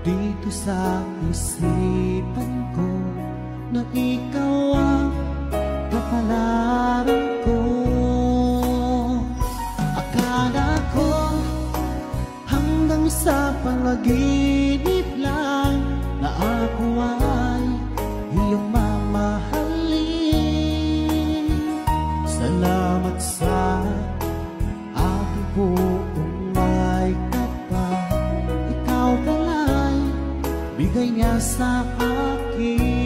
dito sa isipan ko na ikaw ang kapalaran ko. Akala ko hanggang sa panaginip lang na ako ay iyong mamahalin. Salamat sa aking buong may kapal, ikaw pala'y bigay niya sa akin.